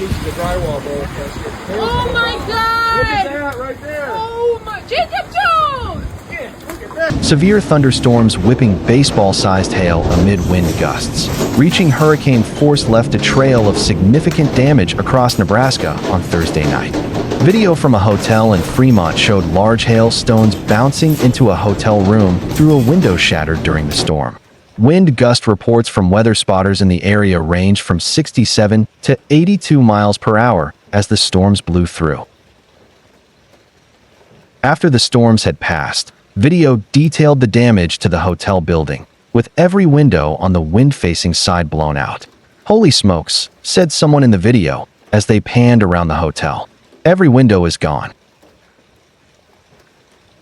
pieces of drywall broke. Oh my God! Look at that right there! Oh my, Jacob Jones! Yeah, look at that! Severe thunderstorms whipping baseball-sized hail amid wind gusts. Reaching hurricane force left a trail of significant damage across Nebraska on Thursday night. Video from a hotel in Fremont showed large hailstones bouncing into a hotel room through a window shattered during the storm. Wind gust reports from weather spotters in the area ranged from 67 to 82 miles per hour as the storms blew through. After the storms had passed, video detailed the damage to the hotel building, with every window on the wind-facing side blown out. "Holy smokes," said someone in the video as they panned around the hotel. "Every window is gone."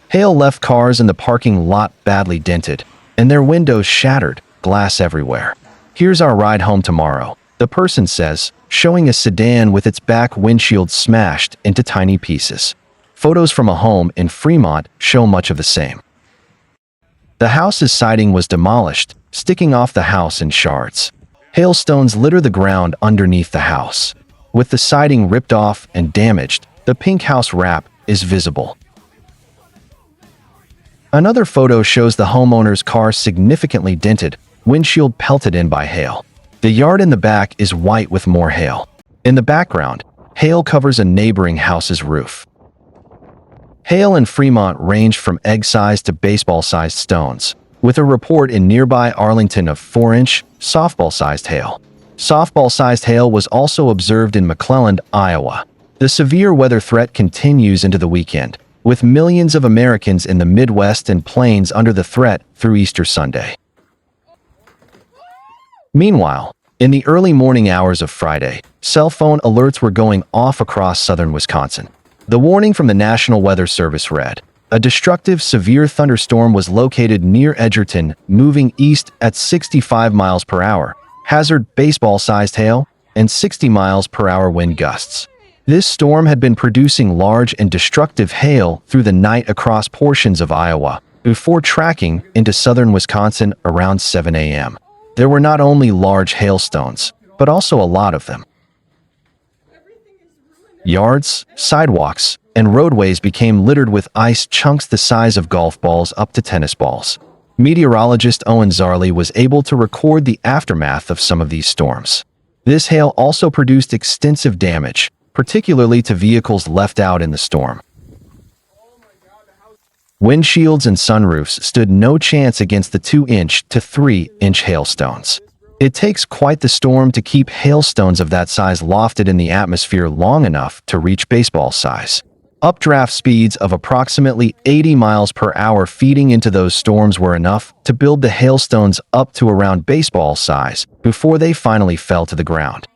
Hail left cars in the parking lot badly dented, and their windows shattered, glass everywhere. "Here's our ride home tomorrow," the person says, showing a sedan with its back windshield smashed into tiny pieces. Photos from a home in Fremont show much of the same. The house's siding was demolished, sticking off the house in shards. Hailstones litter the ground underneath the house. With the siding ripped off and damaged, the pink house wrap is visible. Another photo shows the homeowner's car significantly dented, windshield pelted in by hail. The yard in the back is white with more hail. In the background, hail covers a neighboring house's roof. Hail in Fremont ranged from egg-sized to baseball-sized stones, with a report in nearby Arlington of 4-inch, softball-sized hail. Softball-sized hail was also observed in McClelland, Iowa. The severe weather threat continues into the weekend, with millions of Americans in the Midwest and Plains under the threat through Easter Sunday. Meanwhile, in the early morning hours of Friday, cell phone alerts were going off across southern Wisconsin. The warning from the National Weather Service read, "A destructive severe thunderstorm was located near Edgerton, moving east at 65 miles per hour, hazard baseball-sized hail, and 60 miles per hour wind gusts." This storm had been producing large and destructive hail through the night across portions of Iowa, before tracking into southern Wisconsin around 7 a.m. There were not only large hailstones, but also a lot of them. Yards, sidewalks, and roadways became littered with ice chunks the size of golf balls up to tennis balls. Meteorologist Owen Zarley was able to record the aftermath of some of these storms. This hail also produced extensive damage, particularly to vehicles left out in the storm. Windshields and sunroofs stood no chance against the 2-inch to 3-inch hailstones. It takes quite the storm to keep hailstones of that size lofted in the atmosphere long enough to reach baseball size. Updraft speeds of approximately 80 miles per hour feeding into those storms were enough to build the hailstones up to around baseball size before they finally fell to the ground.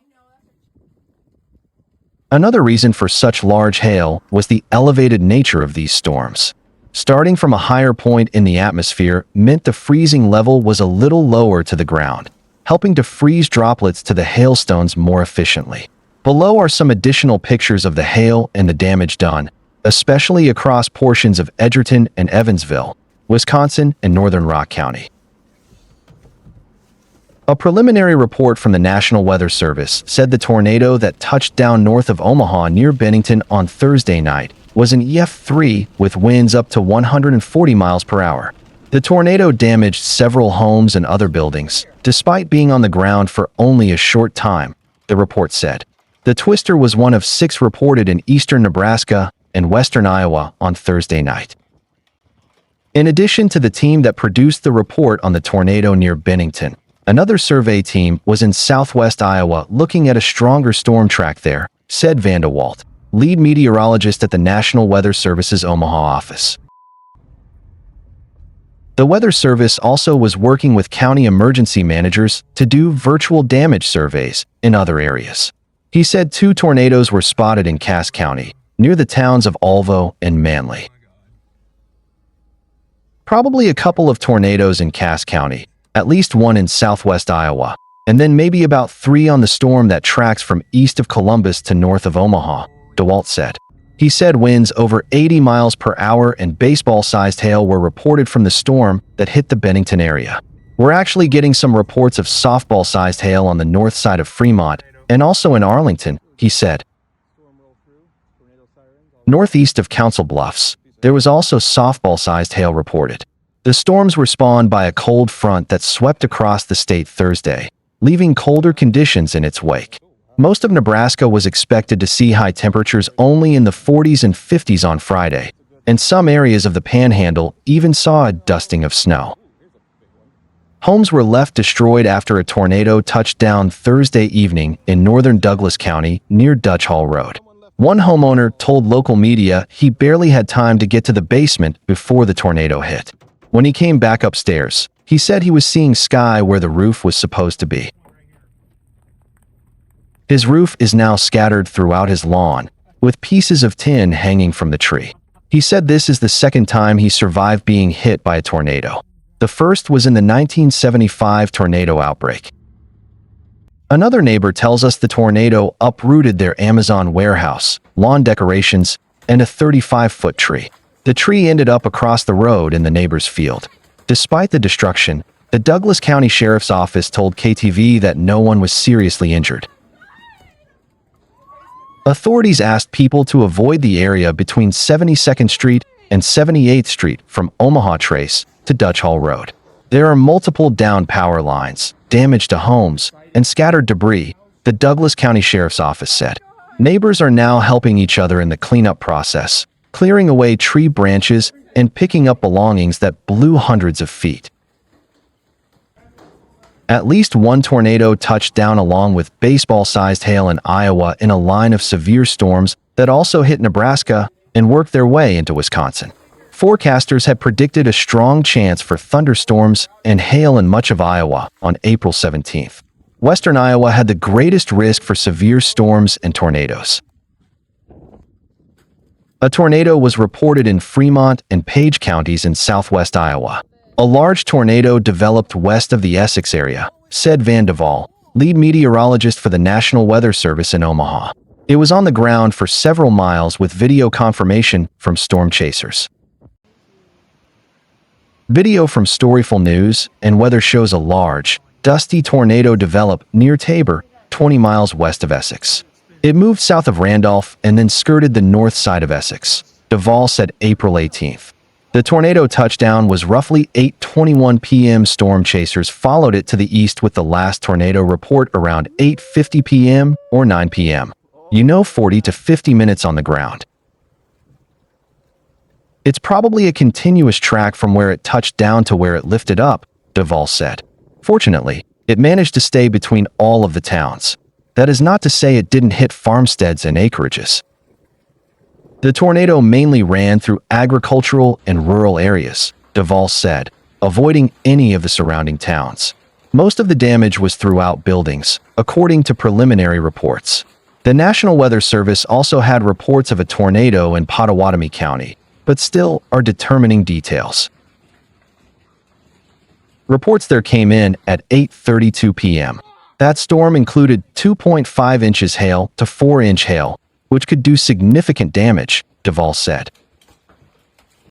Another reason for such large hail was the elevated nature of these storms. Starting from a higher point in the atmosphere meant the freezing level was a little lower to the ground, helping to freeze droplets to the hailstones more efficiently. Below are some additional pictures of the hail and the damage done, especially across portions of Edgerton and Evansville, Wisconsin, and northern Rock County. A preliminary report from the National Weather Service said the tornado that touched down north of Omaha near Bennington on Thursday night was an EF3 with winds up to 140 miles per hour. The tornado damaged several homes and other buildings, despite being on the ground for only a short time, the report said. The twister was one of 6 reported in eastern Nebraska and western Iowa on Thursday night. In addition to the team that produced the report on the tornado near Bennington, another survey team was in southwest Iowa looking at a stronger storm track there, said Vanda Walt, lead meteorologist at the National Weather Service's Omaha office. The Weather Service also was working with county emergency managers to do virtual damage surveys in other areas. He said 2 tornadoes were spotted in Cass County, near the towns of Alvo and Manly. Probably a couple of tornadoes in Cass County, at least one in southwest Iowa, and then maybe about 3 on the storm that tracks from east of Columbus to north of Omaha, DeWalt said. He said winds over 80 miles per hour and baseball-sized hail were reported from the storm that hit the Bennington area. We're actually getting some reports of softball-sized hail on the north side of Fremont and also in Arlington, he said. Northeast of Council Bluffs, there was also softball-sized hail reported. The storms were spawned by a cold front that swept across the state Thursday, leaving colder conditions in its wake. Most of Nebraska was expected to see high temperatures only in the 40s and 50s on Friday, and some areas of the Panhandle even saw a dusting of snow. Homes were left destroyed after a tornado touched down Thursday evening in northern Douglas County near Dutch Hall Road. One homeowner told local media he barely had time to get to the basement before the tornado hit. When he came back upstairs, he said he was seeing sky where the roof was supposed to be. His roof is now scattered throughout his lawn, with pieces of tin hanging from the tree. He said this is the second time he survived being hit by a tornado. The first was in the 1975 tornado outbreak. Another neighbor tells us the tornado uprooted their Amazon warehouse, lawn decorations, and a 35-foot tree. The tree ended up across the road in the neighbor's field. Despite the destruction, the Douglas County Sheriff's Office told KTV that no one was seriously injured. Authorities asked people to avoid the area between 72nd Street and 78th Street from Omaha Trace to Dutch Hall Road. There are multiple downed power lines, damage to homes, and scattered debris, the Douglas County Sheriff's Office said. Neighbors are now helping each other in the cleanup process, clearing away tree branches and picking up belongings that blew hundreds of feet. At least one tornado touched down along with baseball-sized hail in Iowa in a line of severe storms that also hit Nebraska and worked their way into Wisconsin. Forecasters had predicted a strong chance for thunderstorms and hail in much of Iowa on April 17th. Western Iowa had the greatest risk for severe storms and tornadoes. A tornado was reported in Fremont and Page counties in southwest Iowa. A large tornado developed west of the Essex area, said Van Deval, lead meteorologist for the National Weather Service in Omaha. It was on the ground for several miles with video confirmation from storm chasers. Video from Storyful News and Weather shows a large, dusty tornado develop near Tabor, 20 miles west of Essex. It moved south of Randolph and then skirted the north side of Essex, Deval said April 18th. The tornado touchdown was roughly 8:21 p.m. Storm chasers followed it to the east with the last tornado report around 8:50 p.m. or 9 p.m. 40 to 50 minutes on the ground. It's probably a continuous track from where it touched down to where it lifted up, Deval said. Fortunately, it managed to stay between all of the towns. That is not to say it didn't hit farmsteads and acreages. The tornado mainly ran through agricultural and rural areas, Deval said, avoiding any of the surrounding towns. Most of the damage was throughout buildings, according to preliminary reports. The National Weather Service also had reports of a tornado in Pottawatomie County, but still are determining details. Reports there came in at 8:32 p.m. That storm included 2.5 inches hail to 4-inch hail, which could do significant damage, Deval said.